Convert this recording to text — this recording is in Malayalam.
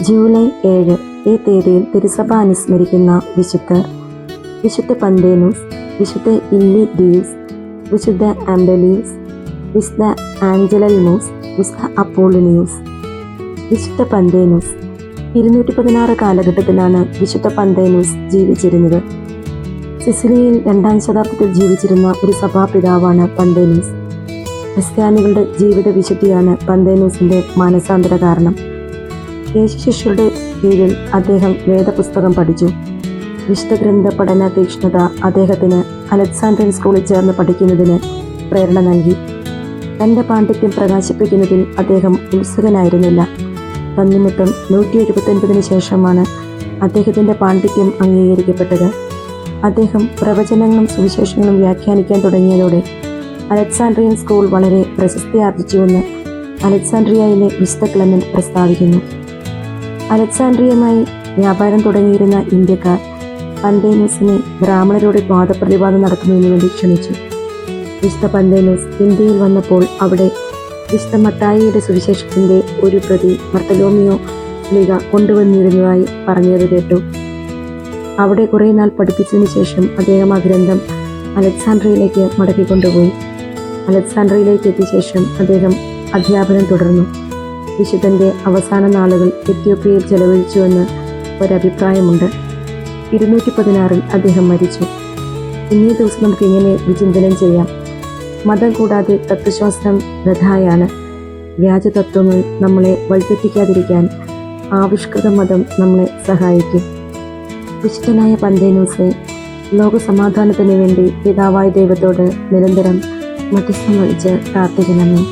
ജൂലൈ 7 ഈ തീയതിയിൽ തിരുസഭ അനുസ്മരിക്കുന്ന വിശുദ്ധർ: വിശുദ്ധ പന്തേനൂസ്, വിശുദ്ധ ഇല്ലിദീയൂസ്, വിശുദ്ധ ആംബലീസ്, വിശുദ്ധ ആഞ്ചലൽമോസ്, വിശുദ്ധ അപ്പോളിനിയൂസ്. വിശുദ്ധ പന്തേനൂസ് 216 കാലഘട്ടത്തിലാണ് വിശുദ്ധ പന്തേനൂസ് ജീവിച്ചിരുന്നത്. സിസിലിയിൽ 2-ാം ശതാബ്ദത്തിൽ ജീവിച്ചിരുന്ന ഒരു സഭാപിതാവാണ് പന്തേനൂസ്. ക്രിസ്ത്യാനികളുടെ ജീവിത വിശുദ്ധിയാണ് പന്തേനൂസിന്റെ മാനസാന്തര കാരണം. യേശുശിഷ്യരുടെ കീഴിൽ അദ്ദേഹം വേദപുസ്തകം പഠിച്ചു. വിശുദ്ധ ഗ്രന്ഥ പഠന തീക്ഷ്ണത അദ്ദേഹത്തിന് അലക്സാണ്ട്രിയൻ സ്കൂളിൽ ചേർന്ന് പഠിക്കുന്നതിന് പ്രേരണ നൽകി. തൻ്റെ പാണ്ഡിത്യം പ്രകാശിപ്പിക്കുന്നതിൽ അദ്ദേഹം ഉത്സുകനായിരുന്നില്ല. തന്നിമിത്തം 179 ശേഷമാണ് അദ്ദേഹത്തിൻ്റെ പാണ്ഡിത്യം അംഗീകരിക്കപ്പെട്ടത്. അദ്ദേഹം പ്രവചനങ്ങളും സുവിശേഷങ്ങളും വ്യാഖ്യാനിക്കാൻ തുടങ്ങിയതോടെ അലക്സാണ്ട്രിയൻ സ്കൂൾ വളരെ പ്രശസ്തി ആർജിച്ചുവെന്ന് അലക്സാണ്ട്രിയയിലെ വിശുദ്ധ ക്ലെമന്റ് പ്രസ്താവിക്കുന്നു. അലക്സാണ്ട്രിയയുമായി വ്യാപാരം തുടങ്ങിയിരുന്ന ഇന്ത്യക്കാർ പന്തേനൂസിനെ ബ്രാഹ്മണരോട് വാദപ്രതിവാദം നടത്തുന്നതിന് വേണ്ടി ക്ഷണിച്ചു. വിശുദ്ധ പന്തേനൂസ് ഇന്ത്യയിൽ വന്നപ്പോൾ അവിടെ വിശുദ്ധ മത്തായിയുടെ സുവിശേഷത്തിൻ്റെ ഒരു പ്രതി ബർത്തലോമിയോ ശ്ലീഹ കൊണ്ടുവന്നിരുന്നതായി പറഞ്ഞത് കേട്ടു. അവിടെ കുറേ നാൾ പഠിപ്പിച്ചതിന് ശേഷം അദ്ദേഹം ആ ഗ്രന്ഥം അലക്സാണ്ട്രിയയിലേക്ക് മടക്കിക്കൊണ്ടുപോയി. അലക്സാണ്ട്രിയയിലേക്ക് എത്തിയ ശേഷം അദ്ദേഹം അധ്യാപനം തുടർന്നു. വിശുദ്ധൻ്റെ അവസാന നാളുകൾ എത്യോപ്യയിൽ ചെലവഴിച്ചുവെന്ന് ഒരഭിപ്രായമുണ്ട്. 216 അദ്ദേഹം മരിച്ചു. ഇന്നേ ദിവസം നമുക്ക് ഇങ്ങനെ വിചിന്തനം ചെയ്യാം: മതം കൂടാതെ തത്വശാസ്ത്രം വൃഥായാണ്. വ്യാജതത്വങ്ങൾ നമ്മളെ വഴിതെറ്റിക്കാതിരിക്കാൻ ആവിഷ്കൃത മതം നമ്മളെ സഹായിക്കും. വിശുദ്ധനായ പന്തേനൂസെ, ലോകസമാധാനത്തിന് വേണ്ടി പിതാവായ ദൈവത്തോട് നിരന്തരം മധ്യസ്ഥം വഹിച്ച് പ്രാർത്ഥിക്കണമേ.